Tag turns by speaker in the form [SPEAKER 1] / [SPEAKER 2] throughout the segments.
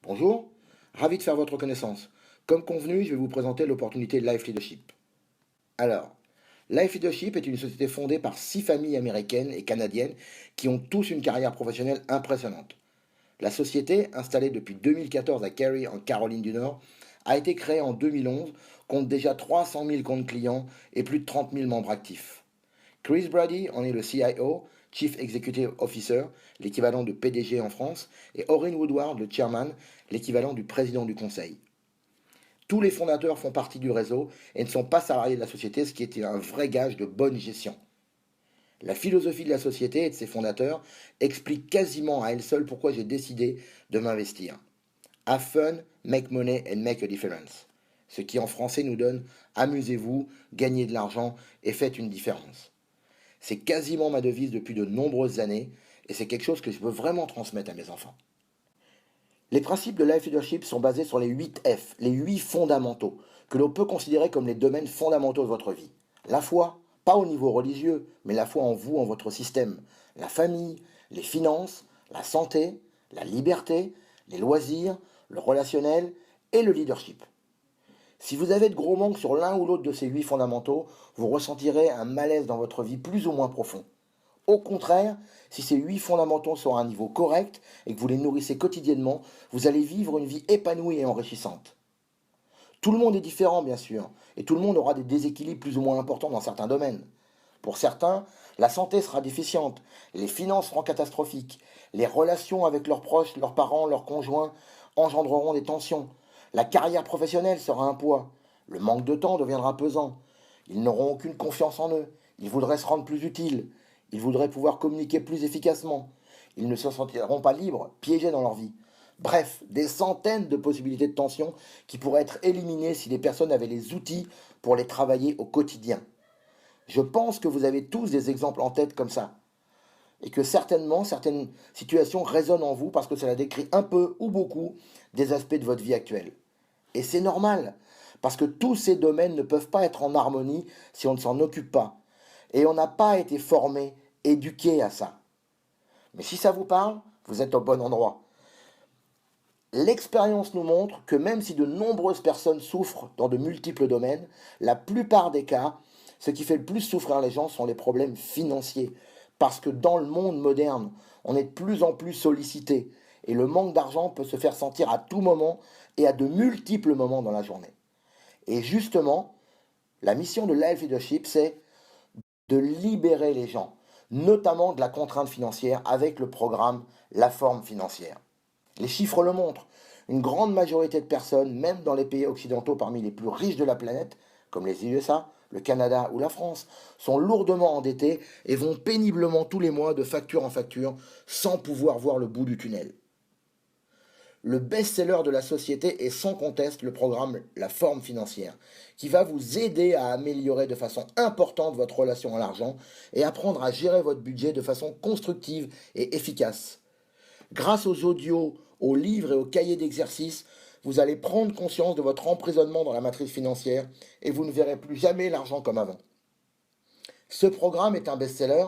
[SPEAKER 1] Bonjour, ravi de faire votre connaissance. Comme convenu, je vais vous présenter l'opportunité Life Leadership. Alors, Life Leadership est une société fondée par 6 familles américaines et canadiennes qui ont tous une carrière professionnelle impressionnante. La société, installée depuis 2014 à Cary en Caroline du Nord, a été créée en 2011, compte déjà 300 000 comptes clients et plus de 30 000 membres actifs. Chris Brady en est le CIO, Chief Executive Officer, l'équivalent de PDG en France, et Orrin Woodward, le chairman, l'équivalent du président du conseil. Tous les fondateurs font partie du réseau et ne sont pas salariés de la société, ce qui est un vrai gage de bonne gestion. La philosophie de la société et de ses fondateurs explique quasiment à elle seule pourquoi j'ai décidé de m'investir. Have fun, make money and make a difference. Ce qui en français nous donne amusez-vous, gagnez de l'argent et faites une différence. C'est quasiment ma devise depuis de nombreuses années et c'est quelque chose que je veux vraiment transmettre à mes enfants. Les principes de Life Leadership sont basés sur les 8 F, les 8 fondamentaux, que l'on peut considérer comme les domaines fondamentaux de votre vie. La foi, pas au niveau religieux, mais la foi en vous, en votre système. La famille, les finances, la santé, la liberté, les loisirs, le relationnel et le leadership. Si vous avez de gros manques sur l'un ou l'autre de ces 8 fondamentaux, vous ressentirez un malaise dans votre vie plus ou moins profond. Au contraire, si ces 8 fondamentaux sont à un niveau correct et que vous les nourrissez quotidiennement, vous allez vivre une vie épanouie et enrichissante. Tout le monde est différent, bien sûr, et tout le monde aura des déséquilibres plus ou moins importants dans certains domaines. Pour certains, la santé sera déficiente, les finances seront catastrophiques, les relations avec leurs proches, leurs parents, leurs conjoints engendreront des tensions, la carrière professionnelle sera un poids, le manque de temps deviendra pesant, ils n'auront aucune confiance en eux, ils voudraient se rendre plus utiles, ils voudraient pouvoir communiquer plus efficacement, ils ne se sentiront pas libres, piégés dans leur vie. Bref, des centaines de possibilités de tensions qui pourraient être éliminées si les personnes avaient les outils pour les travailler au quotidien. Je pense que vous avez tous des exemples en tête comme ça. Et que certainement, certaines situations résonnent en vous parce que cela décrit un peu ou beaucoup des aspects de votre vie actuelle. Et c'est normal, parce que tous ces domaines ne peuvent pas être en harmonie si on ne s'en occupe pas. Et on n'a pas été formé, éduqué à ça. Mais si ça vous parle, vous êtes au bon endroit. L'expérience nous montre que même si de nombreuses personnes souffrent dans de multiples domaines, la plupart des cas, ce qui fait le plus souffrir les gens sont les problèmes financiers. Parce que dans le monde moderne, on est de plus en plus sollicité et le manque d'argent peut se faire sentir à tout moment et à de multiples moments dans la journée. Et justement, la mission de Life Leadership, c'est de libérer les gens, notamment de la contrainte financière avec le programme La Forme Financière. Les chiffres le montrent. Une grande majorité de personnes, même dans les pays occidentaux parmi les plus riches de la planète, comme les USA, le Canada ou la France, sont lourdement endettés et vont péniblement tous les mois de facture en facture sans pouvoir voir le bout du tunnel. Le best-seller de la société est sans conteste le programme La Forme Financière, qui va vous aider à améliorer de façon importante votre relation à l'argent et apprendre à gérer votre budget de façon constructive et efficace. Grâce aux audios, aux livres et aux cahiers d'exercices, vous allez prendre conscience de votre emprisonnement dans la matrice financière et vous ne verrez plus jamais l'argent comme avant. Ce programme est un best-seller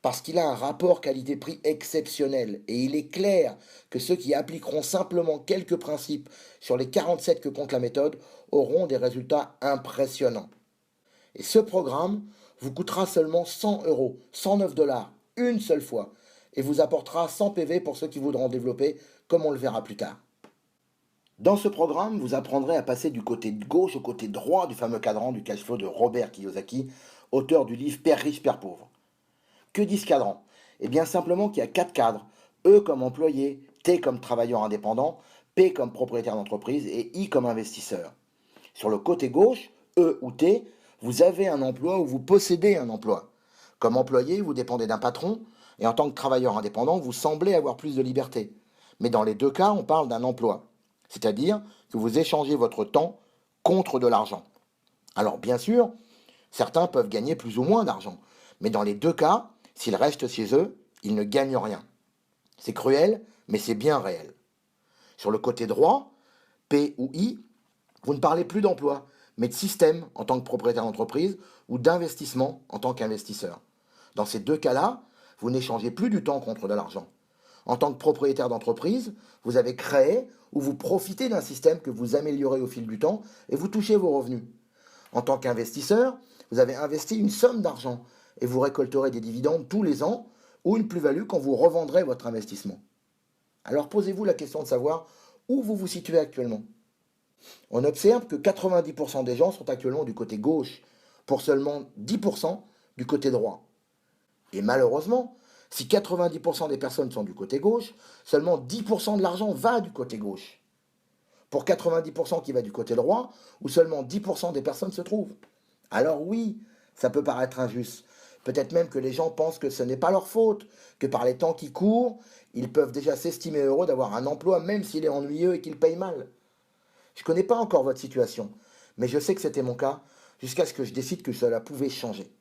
[SPEAKER 1] parce qu'il a un rapport qualité-prix exceptionnel et il est clair que ceux qui appliqueront simplement quelques principes sur les 47 que compte la méthode auront des résultats impressionnants. Et ce programme vous coûtera seulement 100 euros, 109 dollars, une seule fois, et vous apportera 100 PV pour ceux qui voudront développer, comme on le verra plus tard. Dans ce programme, vous apprendrez à passer du côté gauche au côté droit du fameux cadran du cash flow de Robert Kiyosaki, auteur du livre Père riche, Père pauvre. Que dit ce cadran? Eh bien simplement qu'il y a 4 cadres, E comme employé, T comme travailleur indépendant, P comme propriétaire d'entreprise et I comme investisseur. Sur le côté gauche, E ou T, vous avez un emploi ou vous possédez un emploi. Comme employé, vous dépendez d'un patron, et en tant que travailleur indépendant, vous semblez avoir plus de liberté. Mais dans les deux cas, on parle d'un emploi. C'est-à-dire que vous échangez votre temps contre de l'argent. Alors bien sûr, certains peuvent gagner plus ou moins d'argent, mais dans les deux cas, s'ils restent chez eux, ils ne gagnent rien. C'est cruel, mais c'est bien réel. Sur le côté droit, P ou I, vous ne parlez plus d'emploi, mais de système en tant que propriétaire d'entreprise ou d'investissement en tant qu'investisseur. Dans ces deux cas-là, vous n'échangez plus du temps contre de l'argent. En tant que propriétaire d'entreprise, vous avez créé ou vous profitez d'un système que vous améliorez au fil du temps et vous touchez vos revenus. En tant qu'investisseur, vous avez investi une somme d'argent et vous récolterez des dividendes tous les ans ou une plus-value quand vous revendrez votre investissement. Alors posez-vous la question de savoir où vous vous situez actuellement. On observe que 90% des gens sont actuellement du côté gauche, pour seulement 10% du côté droit. Et malheureusement, si 90% des personnes sont du côté gauche, seulement 10% de l'argent va du côté gauche. Pour 90% qui va du côté droit, où seulement 10% des personnes se trouvent. Alors oui, ça peut paraître injuste. Peut-être même que les gens pensent que ce n'est pas leur faute, que par les temps qui courent, ils peuvent déjà s'estimer heureux d'avoir un emploi, même s'il est ennuyeux et qu'il paye mal. Je ne connais pas encore votre situation, mais je sais que c'était mon cas, jusqu'à ce que je décide que cela pouvait changer.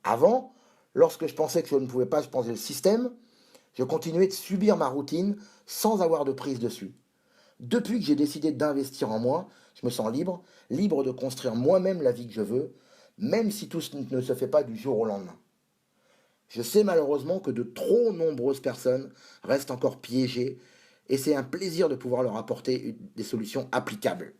[SPEAKER 1] Avant, lorsque je pensais que je ne pouvais pas changer le système, je continuais de subir ma routine sans avoir de prise dessus. Depuis que j'ai décidé d'investir en moi, je me sens libre, libre de construire moi-même la vie que je veux, même si tout ne se fait pas du jour au lendemain. Je sais malheureusement que de trop nombreuses personnes restent encore piégées et c'est un plaisir de pouvoir leur apporter des solutions applicables.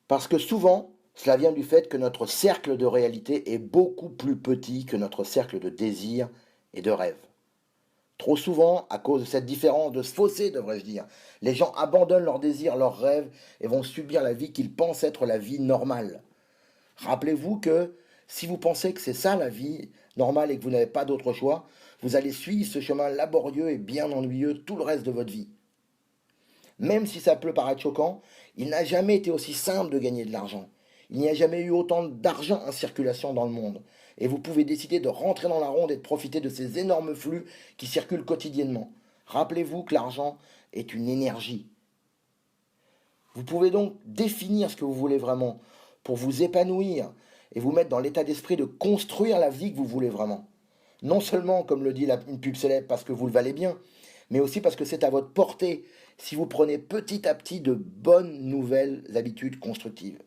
[SPEAKER 1] Parce que souvent, cela vient du fait que notre cercle de réalité est beaucoup plus petit que notre cercle de désir et de rêve. Trop souvent, à cause de cette différence, de ce fossé, devrais-je dire, les gens abandonnent leurs désirs, leurs rêves et vont subir la vie qu'ils pensent être la vie normale. Rappelez-vous que si vous pensez que c'est ça la vie normale et que vous n'avez pas d'autre choix, vous allez suivre ce chemin laborieux et bien ennuyeux tout le reste de votre vie. Même si ça peut paraître choquant, il n'a jamais été aussi simple de gagner de l'argent. Il n'y a jamais eu autant d'argent en circulation dans le monde. Et vous pouvez décider de rentrer dans la ronde et de profiter de ces énormes flux qui circulent quotidiennement. Rappelez-vous que l'argent est une énergie. Vous pouvez donc définir ce que vous voulez vraiment pour vous épanouir et vous mettre dans l'état d'esprit de construire la vie que vous voulez vraiment. Non seulement, comme le dit une pub célèbre, parce que vous le valez bien, mais aussi parce que c'est à votre portée si vous prenez petit à petit de bonnes nouvelles habitudes constructives.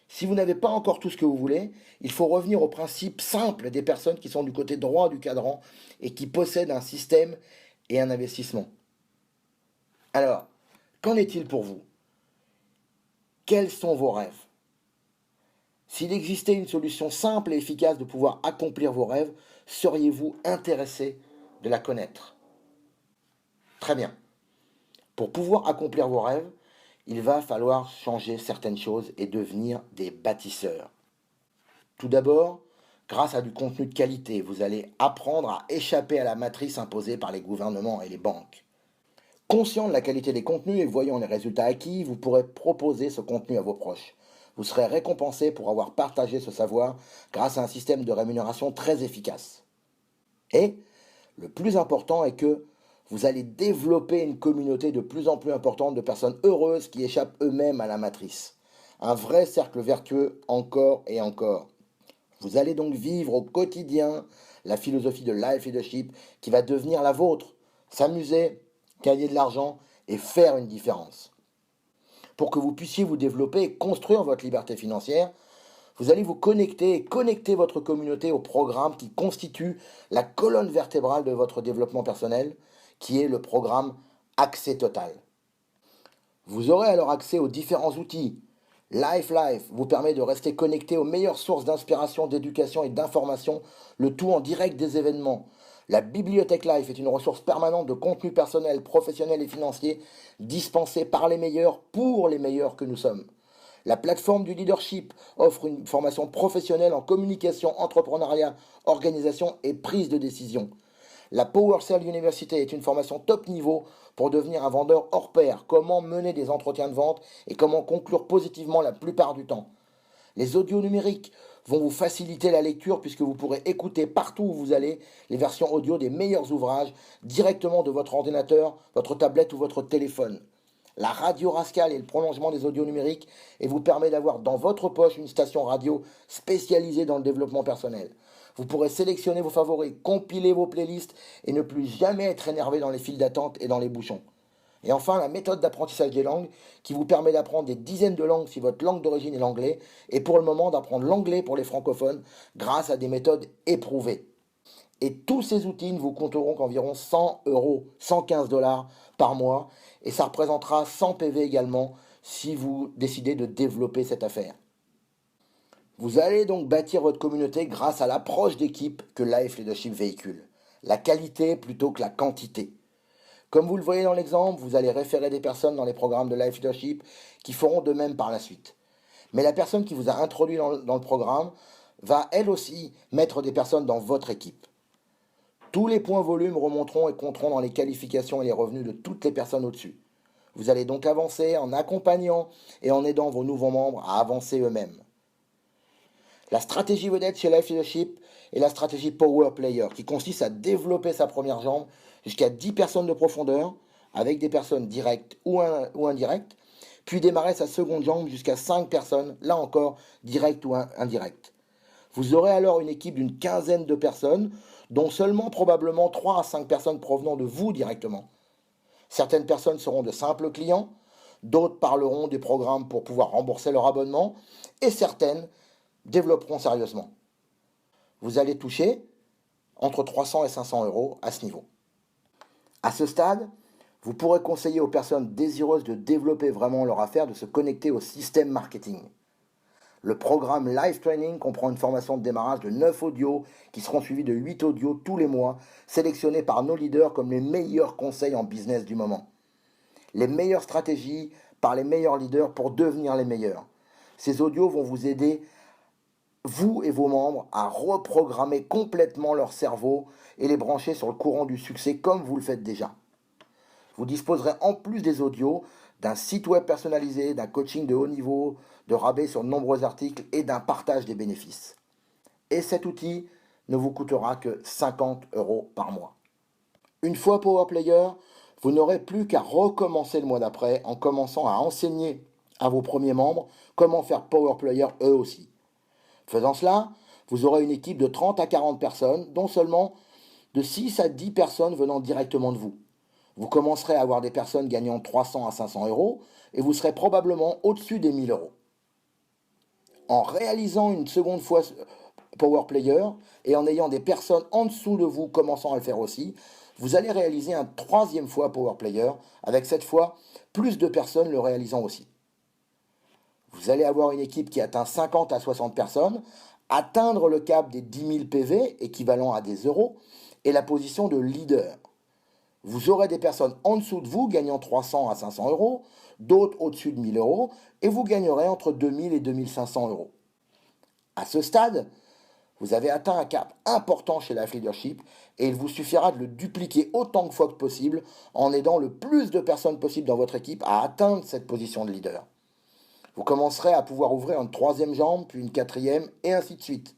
[SPEAKER 1] Si vous n'avez pas encore tout ce que vous voulez, il faut revenir au principe simple des personnes qui sont du côté droit du cadran et qui possèdent un système et un investissement. Alors, qu'en est-il pour vous? Quels sont vos rêves? S'il existait une solution simple et efficace de pouvoir accomplir vos rêves, seriez-vous intéressé de la connaître? Très bien. Pour pouvoir accomplir vos rêves, il va falloir changer certaines choses et devenir des bâtisseurs. Tout d'abord, grâce à du contenu de qualité, vous allez apprendre à échapper à la matrice imposée par les gouvernements et les banques. Conscient de la qualité des contenus et voyant les résultats acquis, vous pourrez proposer ce contenu à vos proches. Vous serez récompensé pour avoir partagé ce savoir grâce à un système de rémunération très efficace. Et le plus important est que vous allez développer une communauté de plus en plus importante de personnes heureuses qui échappent eux-mêmes à la matrice. Un vrai cercle vertueux encore et encore. Vous allez donc vivre au quotidien la philosophie de Life Leadership qui va devenir la vôtre. S'amuser, gagner de l'argent et faire une différence. Pour que vous puissiez vous développer et construire votre liberté financière, vous allez vous connecter et connecter votre communauté au programme qui constitue la colonne vertébrale de votre développement personnel, qui est le programme Accès Total. Vous aurez alors accès aux différents outils. Life vous permet de rester connecté aux meilleures sources d'inspiration, d'éducation et d'information, le tout en direct des événements. La bibliothèque Life est une ressource permanente de contenu personnel, professionnel et financier dispensé par les meilleurs pour les meilleurs que nous sommes. La plateforme du leadership offre une formation professionnelle en communication, entrepreneuriat, organisation et prise de décision. La PowerSell University est une formation top niveau pour devenir un vendeur hors pair, comment mener des entretiens de vente et comment conclure positivement la plupart du temps. Les audios numériques vont vous faciliter la lecture puisque vous pourrez écouter partout où vous allez les versions audio des meilleurs ouvrages directement de votre ordinateur, votre tablette ou votre téléphone. La radio Rascal est le prolongement des audios numériques et vous permet d'avoir dans votre poche une station radio spécialisée dans le développement personnel. Vous pourrez sélectionner vos favoris, compiler vos playlists et ne plus jamais être énervé dans les files d'attente et dans les bouchons. Et enfin, la méthode d'apprentissage des langues qui vous permet d'apprendre des dizaines de langues si votre langue d'origine est l'anglais et pour le moment d'apprendre l'anglais pour les francophones grâce à des méthodes éprouvées. Et tous ces outils ne vous coûteront qu'environ 100 euros, 115 dollars par mois. Et ça représentera 100 PV également si vous décidez de développer cette affaire. Vous allez donc bâtir votre communauté grâce à l'approche d'équipe que Life Leadership véhicule. La qualité plutôt que la quantité. Comme vous le voyez dans l'exemple, vous allez référer des personnes dans les programmes de Life Leadership qui feront de même par la suite. Mais la personne qui vous a introduit dans le programme va elle aussi mettre des personnes dans votre équipe. Tous les points volume remonteront et compteront dans les qualifications et les revenus de toutes les personnes au-dessus. Vous allez donc avancer en accompagnant et en aidant vos nouveaux membres à avancer eux-mêmes. La stratégie vedette chez Life Leadership est la stratégie Power Player, qui consiste à développer sa première jambe jusqu'à 10 personnes de profondeur, avec des personnes directes ou indirectes, puis démarrer sa seconde jambe jusqu'à 5 personnes, là encore, directes ou indirectes. Vous aurez alors une équipe d'une quinzaine de personnes, dont seulement probablement 3 à 5 personnes provenant de vous directement. Certaines personnes seront de simples clients, d'autres parleront des programmes pour pouvoir rembourser leur abonnement, et certaines développeront sérieusement. Vous allez toucher entre 300 et 500 euros à ce niveau. À ce stade, vous pourrez conseiller aux personnes désireuses de développer vraiment leur affaire de se connecter au système marketing. Le programme Live Training comprend une formation de démarrage de 9 audios qui seront suivis de 8 audios tous les mois, sélectionnés par nos leaders comme les meilleurs conseils en business du moment. Les meilleures stratégies par les meilleurs leaders pour devenir les meilleurs. Ces audios vont vous aider, vous et vos membres, à reprogrammer complètement leur cerveau et les brancher sur le courant du succès comme vous le faites déjà. Vous disposerez en plus des audios d'un site web personnalisé, d'un coaching de haut niveau, de rabais sur de nombreux articles et d'un partage des bénéfices. Et cet outil ne vous coûtera que 50 euros par mois. Une fois Power Player, vous n'aurez plus qu'à recommencer le mois d'après en commençant à enseigner à vos premiers membres comment faire Power Player eux aussi. Faisant cela, vous aurez une équipe de 30 à 40 personnes, dont seulement de 6 à 10 personnes venant directement de vous. Vous commencerez à avoir des personnes gagnant 300 à 500 euros et vous serez probablement au-dessus des 1000 euros. En réalisant une seconde fois Power Player et en ayant des personnes en dessous de vous commençant à le faire aussi, vous allez réaliser un troisième fois Power Player avec cette fois plus de personnes le réalisant aussi. Vous allez avoir une équipe qui atteint 50 à 60 personnes, atteindre le cap des 10 000 PV, équivalent à des euros, et la position de leader. Vous aurez des personnes en dessous de vous gagnant 300 à 500 euros, d'autres au-dessus de 1000 euros, et vous gagnerez entre 2000 et 2500 euros. À ce stade, vous avez atteint un cap important chez Life Leadership et il vous suffira de le dupliquer autant de fois que possible en aidant le plus de personnes possible dans votre équipe à atteindre cette position de leader. Vous commencerez à pouvoir ouvrir une troisième jambe, puis une quatrième, et ainsi de suite.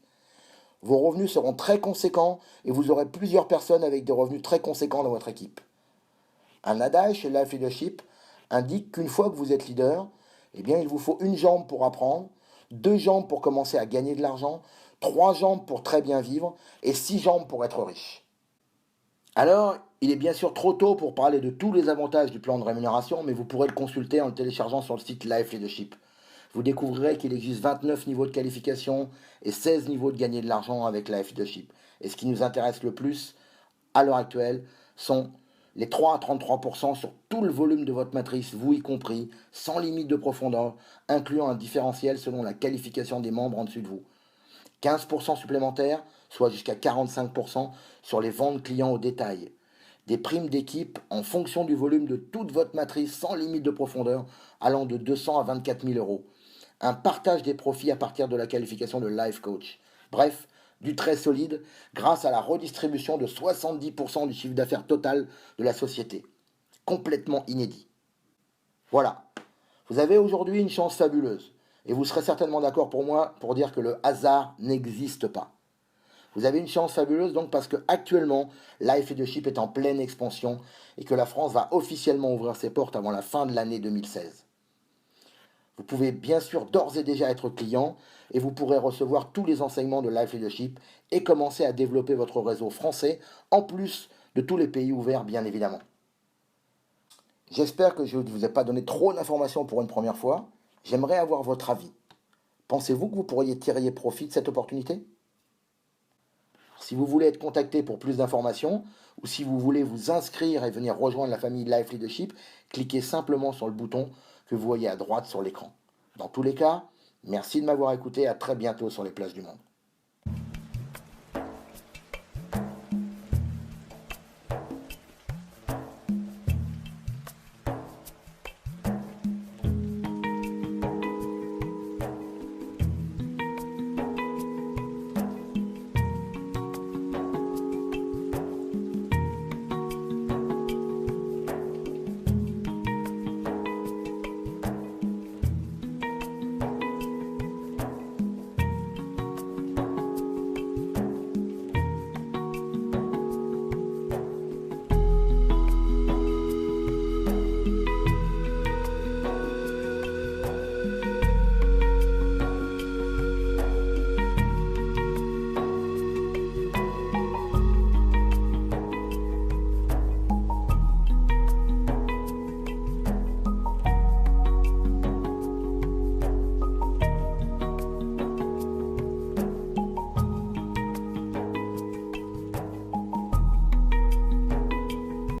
[SPEAKER 1] Vos revenus seront très conséquents et vous aurez plusieurs personnes avec des revenus très conséquents dans votre équipe. Un adage chez Life Leadership indique qu'une fois que vous êtes leader, eh bien, il vous faut une jambe pour apprendre, 2 jambes pour commencer à gagner de l'argent, 3 jambes pour très bien vivre et 6 jambes pour être riche. Alors, il est bien sûr trop tôt pour parler de tous les avantages du plan de rémunération, mais vous pourrez le consulter en le téléchargeant sur le site Life Leadership. Vous découvrirez qu'il existe 29 niveaux de qualification et 16 niveaux de gagner de l'argent avec Life Leadership. Et ce qui nous intéresse le plus, à l'heure actuelle, sont les 3 à 33% sur tout le volume de votre matrice, vous y compris, sans limite de profondeur, incluant un différentiel selon la qualification des membres en dessus de vous. 15% supplémentaires, soit jusqu'à 45% sur les ventes clients au détail. Des primes d'équipe en fonction du volume de toute votre matrice sans limite de profondeur, allant de 200 à 24 000 euros. Un partage des profits à partir de la qualification de Life Coach. Bref, du très solide grâce à la redistribution de 70% du chiffre d'affaires total de la société. Complètement inédit. Voilà, vous avez aujourd'hui une chance fabuleuse. Et vous serez certainement d'accord pour moi pour dire que le hasard n'existe pas. Vous avez une chance fabuleuse donc parce que actuellement, Life Leadership est en pleine expansion et que la France va officiellement ouvrir ses portes avant la fin de l'année 2016. Vous pouvez bien sûr d'ores et déjà être client et vous pourrez recevoir tous les enseignements de Life Leadership et commencer à développer votre réseau français en plus de tous les pays ouverts bien évidemment. J'espère que je ne vous ai pas donné trop d'informations pour une première fois. J'aimerais avoir votre avis. Pensez-vous que vous pourriez tirer profit de cette opportunité ? Si vous voulez être contacté pour plus d'informations ou si vous voulez vous inscrire et venir rejoindre la famille Life Leadership, cliquez simplement sur le bouton que vous voyez à droite sur l'écran. Dans tous les cas, merci de m'avoir écouté, à très bientôt sur les places du monde.